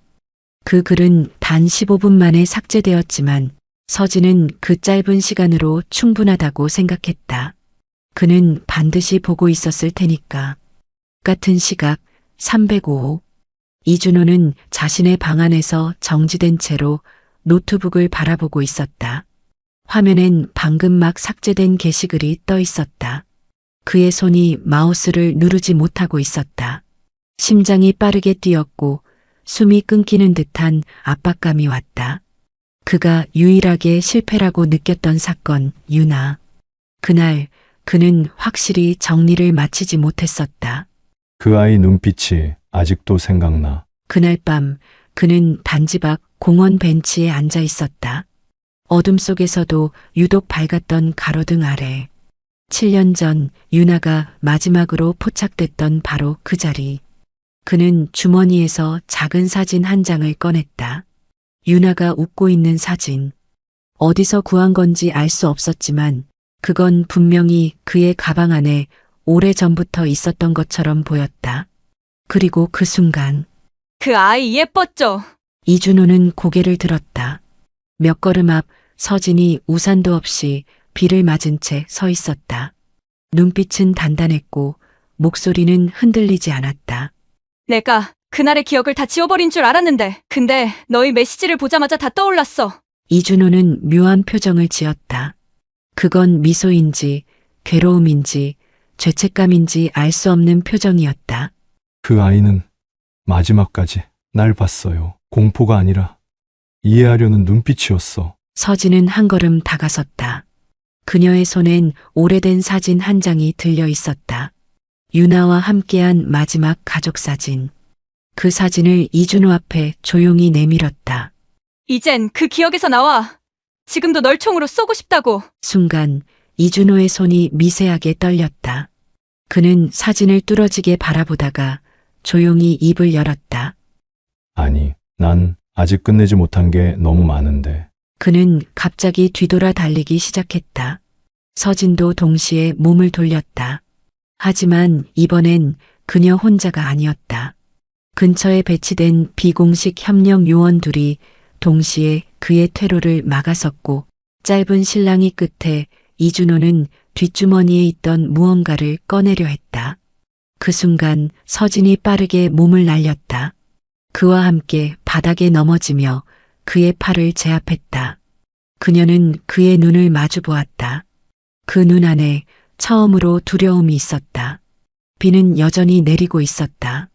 그 글은 단 15분 만에 삭제되었지만 서진은 그 짧은 시간으로 충분하다고 생각했다. 그는 반드시 보고 있었을 테니까. 같은 시각 305호. 이준호는 자신의 방 안에서 정지된 채로 노트북을 바라보고 있었다. 화면엔 방금 막 삭제된 게시글이 떠 있었다. 그의 손이 마우스를 누르지 못하고 있었다. 심장이 빠르게 뛰었고 숨이 끊기는 듯한 압박감이 왔다. 그가 유일하게 실패라고 느꼈던 사건, 유나. 그날 그는 확실히 정리를 마치지 못했었다. 그 아이 눈빛이 아직도 생각나. 그날 밤 그는 단지 밖 공원 벤치에 앉아 있었다. 어둠 속에서도 유독 밝았던 가로등 아래. 7년 전 유나가 마지막으로 포착됐던 바로 그 자리. 그는 주머니에서 작은 사진 한 장을 꺼냈다. 유나가 웃고 있는 사진. 어디서 구한 건지 알 수 없었지만 그건 분명히 그의 가방 안에 오래전부터 있었던 것처럼 보였다. 그리고 그 순간 그 아이 예뻤죠? 이준호는 고개를 들었다. 몇 걸음 앞 서진이 우산도 없이 비를 맞은 채 서 있었다. 눈빛은 단단했고 목소리는 흔들리지 않았다. 내가 그날의 기억을 다 지워버린 줄 알았는데 근데 너희 메시지를 보자마자 다 떠올랐어. 이준호는 묘한 표정을 지었다. 그건 미소인지 괴로움인지 죄책감인지 알 수 없는 표정이었다. 그 아이는 마지막까지 날 봤어요. 공포가 아니라 이해하려는 눈빛이었어. 서진은 한 걸음 다가섰다. 그녀의 손엔 오래된 사진 한 장이 들려 있었다. 유나와 함께한 마지막 가족 사진. 그 사진을 이준호 앞에 조용히 내밀었다. 이젠 그 기억에서 나와. 지금도 널 총으로 쏘고 싶다고. 순간 이준호의 손이 미세하게 떨렸다. 그는 사진을 뚫어지게 바라보다가 조용히 입을 열었다. 아니, 난 아직 끝내지 못한 게 너무 많은데. 그는 갑자기 뒤돌아 달리기 시작했다. 서진도 동시에 몸을 돌렸다. 하지만 이번엔 그녀 혼자가 아니었다. 근처에 배치된 비공식 협력 요원들이 동시에 그의 퇴로를 막아섰고 짧은 실랑이 끝에 이준호는 뒷주머니에 있던 무언가를 꺼내려 했다. 그 순간 서진이 빠르게 몸을 날렸다. 그와 함께 바닥에 넘어지며 그의 팔을 제압했다. 그녀는 그의 눈을 마주 보았다. 그 눈 안에 처음으로 두려움이 있었다. 비는 여전히 내리고 있었다.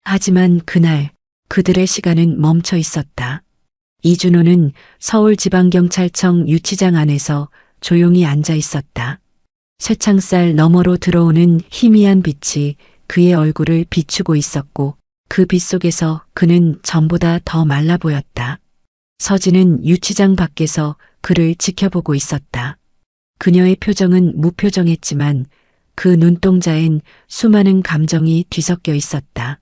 하지만 그날 그들의 시간은 멈춰 있었다. 이준호는 서울지방경찰청 유치장 안에서 조용히 앉아 있었다. 쇠창살 너머로 들어오는 희미한 빛이 그의 얼굴을 비추고 있었고 그 빛 속에서 그는 전보다 더 말라 보였다. 서진은 유치장 밖에서 그를 지켜보고 있었다. 그녀의 표정은 무표정했지만 그 눈동자엔 수많은 감정이 뒤섞여 있었다.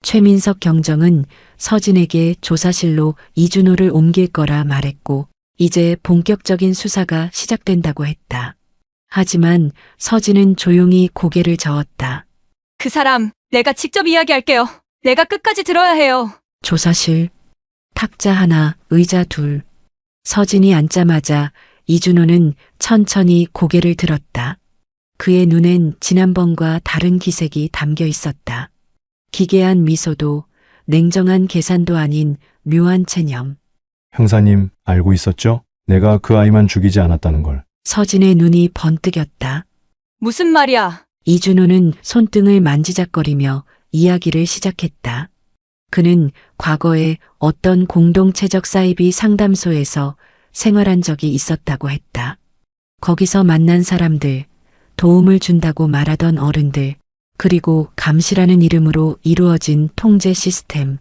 최민석 경정은 서진에게 조사실로 이준호를 옮길 거라 말했고 이제 본격적인 수사가 시작된다고 했다. 하지만 서진은 조용히 고개를 저었다. 그 사람 내가 직접 이야기할게요. 내가 끝까지 들어야 해요. 조사실, 탁자 하나, 의자 둘. 서진이 앉자마자 이준호는 천천히 고개를 들었다. 그의 눈엔 지난번과 다른 기색이 담겨 있었다. 기괴한 미소도 냉정한 계산도 아닌 묘한 체념. 형사님, 알고 있었죠? 내가 그 아이만 죽이지 않았다는 걸. 서진의 눈이 번뜩였다. 무슨 말이야? 이준호는 손등을 만지작거리며 이야기를 시작했다. 그는 과거에 어떤 공동체적 사이비 상담소에서 생활한 적이 있었다고 했다. 거기서 만난 사람들, 도움을 준다고 말하던 어른들, 그리고 감시라는 이름으로 이루어진 통제 시스템.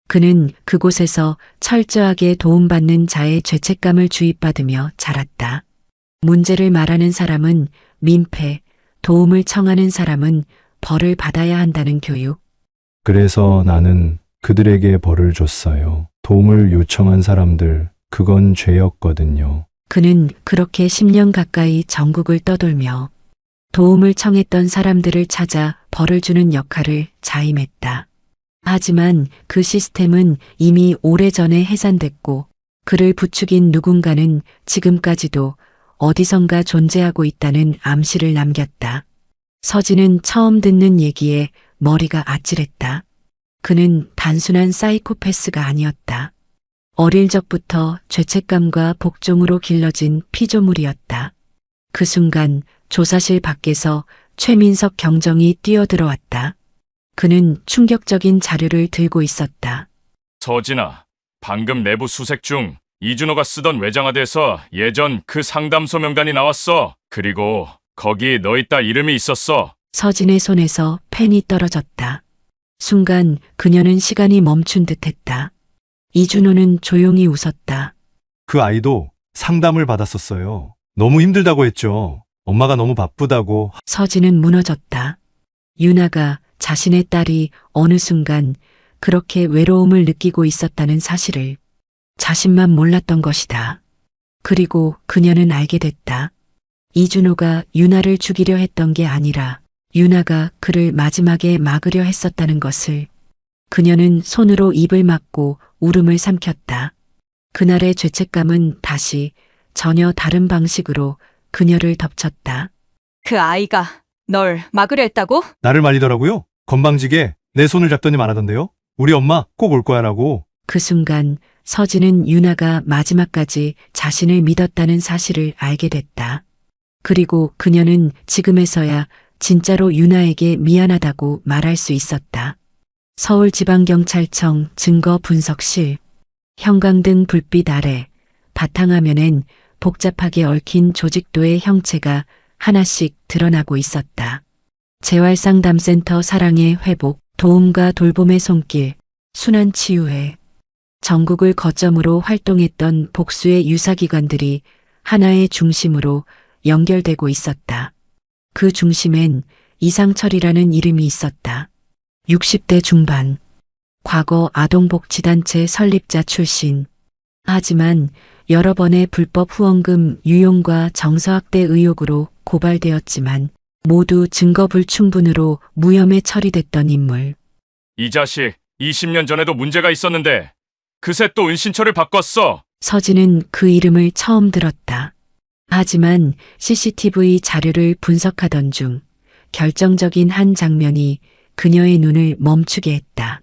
그는 그곳에서 철저하게 도움받는 자의 죄책감을 주입받으며 자랐다. 문제를 말하는 사람은 민폐, 도움을 청하는 사람은 벌을 받아야 한다는 교육. 그래서 나는 그들에게 벌을 줬어요. 도움을 요청한 사람들, 그건 죄였거든요. 그는 그렇게 10년 가까이 전국을 떠돌며 도움을 청했던 사람들을 찾아 벌을 주는 역할을 자임했다. 하지만 그 시스템은 이미 오래전에 해산됐고 그를 부추긴 누군가는 지금까지도 어디선가 존재하고 있다는 암시를 남겼다. 서진은 처음 듣는 얘기에 머리가 아찔했다. 그는 단순한 사이코패스가 아니었다. 어릴 적부터 죄책감과 복종으로 길러진 피조물이었다. 그 순간 조사실 밖에서 최민석 경정이 뛰어들어왔다. 그는 충격적인 자료를 들고 있었다. 서진아, 방금 내부 수색 중 이준호가 쓰던 외장하드에서 예전 그 상담소 명단이 나왔어. 그리고 거기 너희 딸 이름이 있었어. 서진의 손에서 펜이 떨어졌다. 순간 그녀는 시간이 멈춘 듯했다. 이준호는 조용히 웃었다. 그 아이도 상담을 받았었어요. 너무 힘들다고 했죠. 엄마가 너무 바쁘다고. 서진은 무너졌다. 유나가 자신의 딸이 어느 순간 그렇게 외로움을 느끼고 있었다는 사실을 자신만 몰랐던 것이다. 그리고 그녀는 알게 됐다. 이준호가 유나를 죽이려 했던 게 아니라 유나가 그를 마지막에 막으려 했었다는 것을. 그녀는 손으로 입을 막고 울음을 삼켰다. 그날의 죄책감은 다시 전혀 다른 방식으로 그녀를 덮쳤다. 그 아이가 널 막으려 했다고? 나를 말리더라고요. 건방지게 내 손을 잡더니 말하던데요. 우리 엄마 꼭 올 거야라고. 그 순간 서진은 유나가 마지막까지 자신을 믿었다는 사실을 알게 됐다. 그리고 그녀는 지금에서야 진짜로 유나에게 미안하다고 말할 수 있었다. 서울지방경찰청 증거분석실. 형광등 불빛 아래 바탕화면엔 복잡하게 얽힌 조직도의 형체가 하나씩 드러나고 있었다. 재활상담센터 사랑의 회복, 도움과 돌봄의 손길, 순환치유회. 전국을 거점으로 활동했던 복수의 유사기관들이 하나의 중심으로 연결되고 있었다. 그 중심엔 이상철이라는 이름이 있었다. 60대 중반. 과거 아동복지단체 설립자 출신. 하지만 여러 번의 불법 후원금 유용과 정서학대 의혹으로 고발되었지만 모두 증거 불충분으로 무혐의 처리됐던 인물. 이 자식, 20년 전에도 문제가 있었는데 그새 또 은신처를 바꿨어. 서진은 그 이름을 처음 들었다. 하지만 CCTV 자료를 분석하던 중 결정적인 한 장면이 그녀의 눈을 멈추게 했다.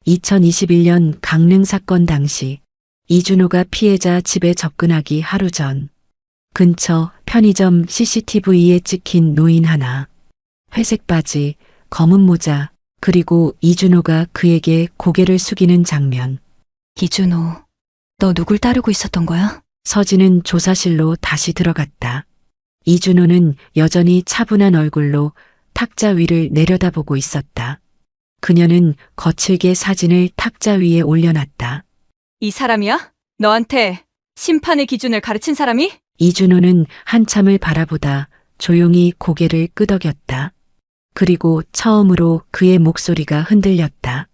2021년 강릉 사건 당시 이준호가 피해자 집에 접근하기 하루 전 근처 편의점 CCTV에 찍힌 노인 하나. 회색 바지, 검은 모자, 그리고 이준호가 그에게 고개를 숙이는 장면. 이준호, 너 누굴 따르고 있었던 거야? 서진은 조사실로 다시 들어갔다. 이준호는 여전히 차분한 얼굴로 탁자 위를 내려다보고 있었다. 그녀는 거칠게 사진을 탁자 위에 올려놨다. 이 사람이야? 너한테 심판의 기준을 가르친 사람이? 이준호는 한참을 바라보다 조용히 고개를 끄덕였다. 그리고 처음으로 그의 목소리가 흔들렸다.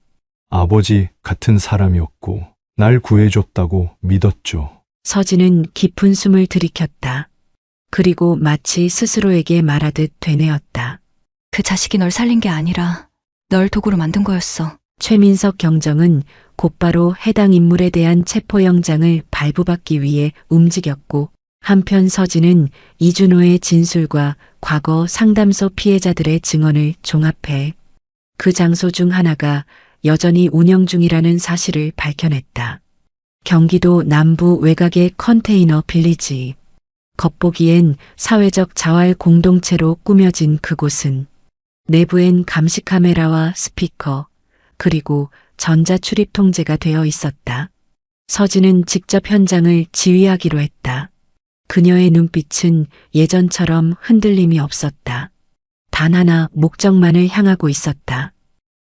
아버지 같은 사람이었고 날 구해줬다고 믿었죠. 서진은 깊은 숨을 들이켰다. 그리고 마치 스스로에게 말하듯 되뇌었다. 그 자식이 널 살린 게 아니라 널 도구로 만든 거였어. 최민석 경정은 곧바로 해당 인물에 대한 체포영장을 발부받기 위해 움직였고 한편 서진은 이준호의 진술과 과거 상담소 피해자들의 증언을 종합해 그 장소 중 하나가 여전히 운영 중이라는 사실을 밝혀냈다. 경기도 남부 외곽의 컨테이너 빌리지. 겉보기엔 사회적 자활 공동체로 꾸며진 그곳은 내부엔 감시 카메라와 스피커, 그리고 전자 출입 통제가 되어 있었다. 서진은 직접 현장을 지휘하기로 했다. 그녀의 눈빛은 예전처럼 흔들림이 없었다. 단 하나 목적만을 향하고 있었다.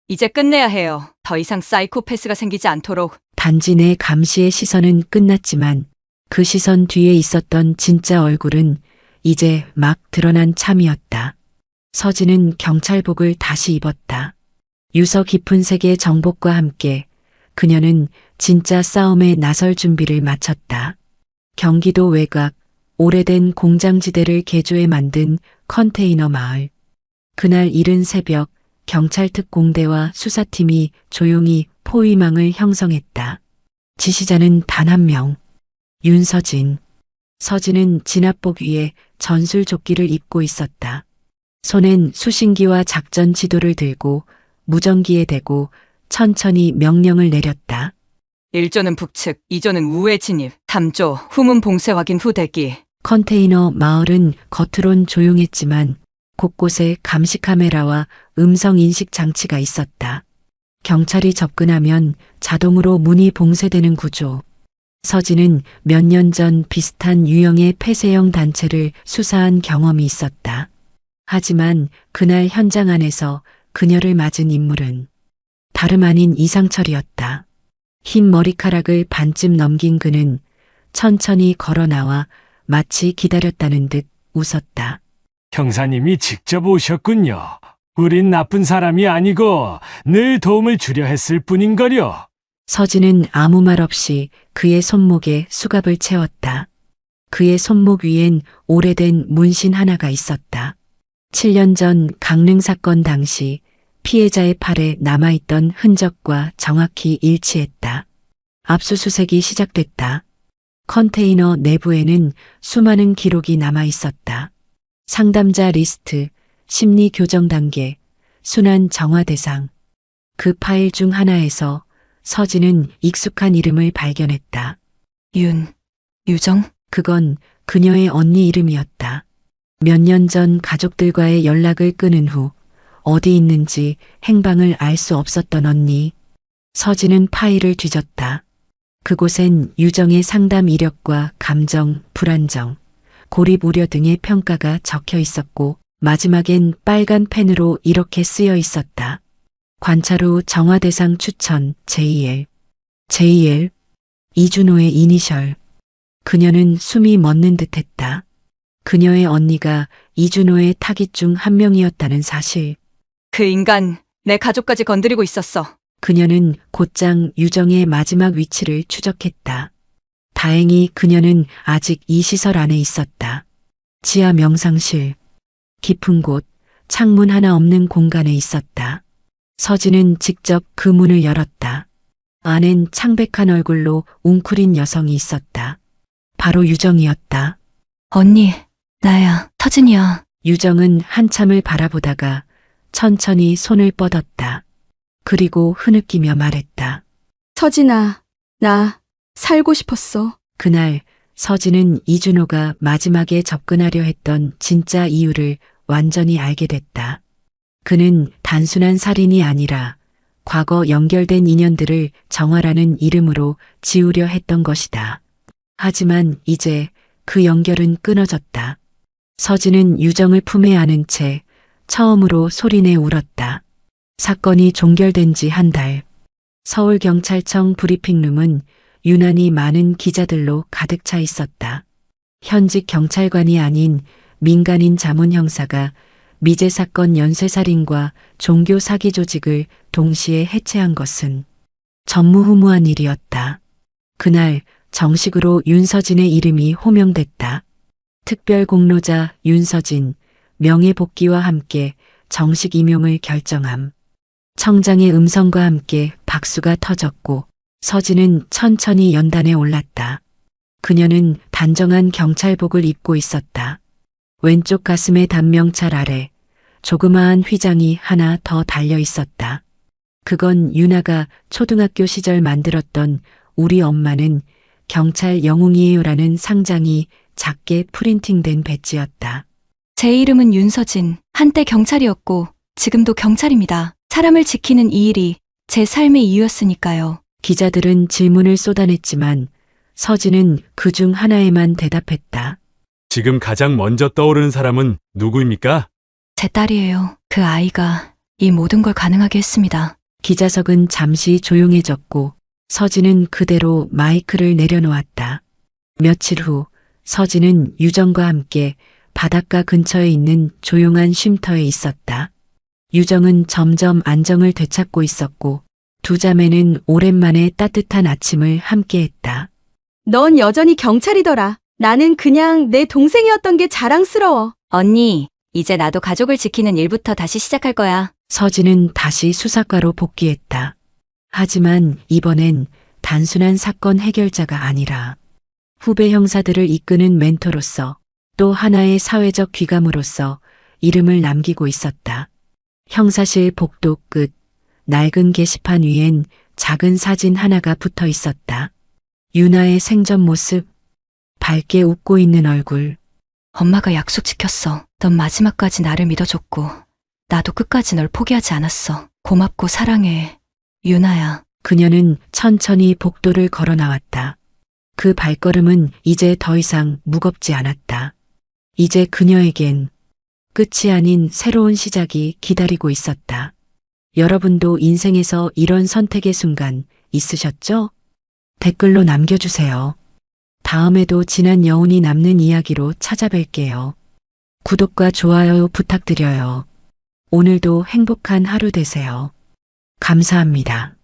이제 끝내야 해요. 더 이상 사이코패스가 생기지 않도록. 단지 내 감시의 시선은 끝났지만 그 시선 뒤에 있었던 진짜 얼굴은 이제 막 드러난 참이었다. 서진은 경찰복을 다시 입었다. 유서 깊은 색의 정복과 함께 그녀는 진짜 싸움에 나설 준비를 마쳤다. 경기도 외곽, 오래된 공장지대를 개조해 만든 컨테이너 마을. 그날 이른 새벽, 경찰 특공대와 수사팀이 조용히 포위망을 형성했다. 지시자는 단 한 명. 윤서진. 서진은 진압복 위에 전술조끼를 입고 있었다. 손엔 수신기와 작전 지도를 들고 무전기에 대고 천천히 명령을 내렸다. 1조는 북측, 2조는 우회 진입, 3조 후문 봉쇄 확인 후 대기. 컨테이너 마을은 겉으론 조용했지만 곳곳에 감시 카메라와 음성 인식 장치가 있었다. 경찰이 접근하면 자동으로 문이 봉쇄되는 구조. 서진은 몇 년 전 비슷한 유형의 폐쇄형 단체를 수사한 경험이 있었다. 하지만 그날 현장 안에서 그녀를 맞은 인물은 다름 아닌 이상철이었다. 흰 머리카락을 반쯤 넘긴 그는 천천히 걸어 나와 마치 기다렸다는 듯 웃었다. 형사님이 직접 오셨군요. 우린 나쁜 사람이 아니고 늘 도움을 주려 했을 뿐인거려. 서진은 아무 말 없이 그의 손목에 수갑을 채웠다. 그의 손목 위엔 오래된 문신 하나가 있었다. 7년 전 강릉 사건 당시 피해자의 팔에 남아있던 흔적과 정확히 일치했다. 압수수색이 시작됐다. 컨테이너 내부에는 수많은 기록이 남아 있었다. 상담자 리스트, 심리 교정 단계, 순환 정화 대상. 그 파일 중 하나에서 서진은 익숙한 이름을 발견했다. 유정? 그건 그녀의 언니 이름이었다. 몇 년 전 가족들과의 연락을 끊은 후 어디 있는지 행방을 알 수 없었던 언니. 서진은 파일을 뒤졌다. 그곳엔 유정의 상담 이력과 감정, 불안정, 고립 우려 등의 평가가 적혀 있었고 마지막엔 빨간 펜으로 이렇게 쓰여 있었다. 관찰 후 정화 대상 추천 JL. JL? 이준호의 이니셜. 그녀는 숨이 멎는 듯했다. 그녀의 언니가 이준호의 타깃 중 한 명이었다는 사실. 그 인간 내 가족까지 건드리고 있었어. 그녀는 곧장 유정의 마지막 위치를 추적했다. 다행히 그녀는 아직 이 시설 안에 있었다. 지하 명상실. 깊은 곳, 창문 하나 없는 공간에 있었다. 서진은 직접 그 문을 열었다. 안엔 창백한 얼굴로 웅크린 여성이 있었다. 바로 유정이었다. 언니, 나야, 서진이야. 유정은 한참을 바라보다가 천천히 손을 뻗었다. 그리고 흐느끼며 말했다. 서진아, 나 살고 싶었어. 그날 서진은 이준호가 마지막에 접근하려 했던 진짜 이유를 완전히 알게 됐다. 그는 단순한 살인이 아니라 과거 연결된 인연들을 정화라는 이름으로 지우려 했던 것이다. 하지만 이제 그 연결은 끊어졌다. 서진은 유정을 품에 안은 채 처음으로 소리내 울었다. 사건이 종결된 지 한 달. 서울경찰청 브리핑룸은 유난히 많은 기자들로 가득 차 있었다. 현직 경찰관이 아닌 민간인 자문 형사가 미제 사건 연쇄살인과 종교 사기 조직을 동시에 해체한 것은 전무후무한 일이었다. 그날 정식으로 윤서진의 이름이 호명됐다. 특별 공로자 윤서진, 명예복귀와 함께 정식 임용을 결정함. 청장의 음성과 함께 박수가 터졌고 서진은 천천히 연단에 올랐다. 그녀는 단정한 경찰복을 입고 있었다. 왼쪽 가슴의 단명찰 아래 조그마한 휘장이 하나 더 달려 있었다. 그건 유나가 초등학교 시절 만들었던 우리 엄마는 경찰 영웅이에요라는 상장이 작게 프린팅된 배지였다. 제 이름은 윤서진. 한때 경찰이었고 지금도 경찰입니다. 사람을 지키는 이 일이 제 삶의 이유였으니까요. 기자들은 질문을 쏟아냈지만 서진은 그 중 하나에만 대답했다. 지금 가장 먼저 떠오르는 사람은 누구입니까? 제 딸이에요. 그 아이가 이 모든 걸 가능하게 했습니다. 기자석은 잠시 조용해졌고 서진은 그대로 마이크를 내려놓았다. 며칠 후 서진은 유정과 함께 바닷가 근처에 있는 조용한 쉼터에 있었다. 유정은 점점 안정을 되찾고 있었고 두 자매는 오랜만에 따뜻한 아침을 함께했다. 넌 여전히 경찰이더라. 나는 그냥 내 동생이었던 게 자랑스러워. 언니, 이제 나도 가족을 지키는 일부터 다시 시작할 거야. 서진은 다시 수사과로 복귀했다. 하지만 이번엔 단순한 사건 해결자가 아니라 후배 형사들을 이끄는 멘토로서 또 하나의 사회적 귀감으로서 이름을 남기고 있었다. 형사실 복도 끝 낡은 게시판 위엔 작은 사진 하나가 붙어 있었다. 유나의 생전 모습, 밝게 웃고 있는 얼굴. 엄마가 약속 지켰어. 넌 마지막까지 나를 믿어줬고, 나도 끝까지 널 포기하지 않았어. 고맙고 사랑해. 유나야. 그녀는 천천히 복도를 걸어 나왔다. 그 발걸음은 이제 더 이상 무겁지 않았다. 이제 그녀에겐 끝이 아닌 새로운 시작이 기다리고 있었다. 여러분도 인생에서 이런 선택의 순간 있으셨죠? 댓글로 남겨주세요. 다음에도 지난 여운이 남는 이야기로 찾아뵐게요. 구독과 좋아요 부탁드려요. 오늘도 행복한 하루 되세요. 감사합니다.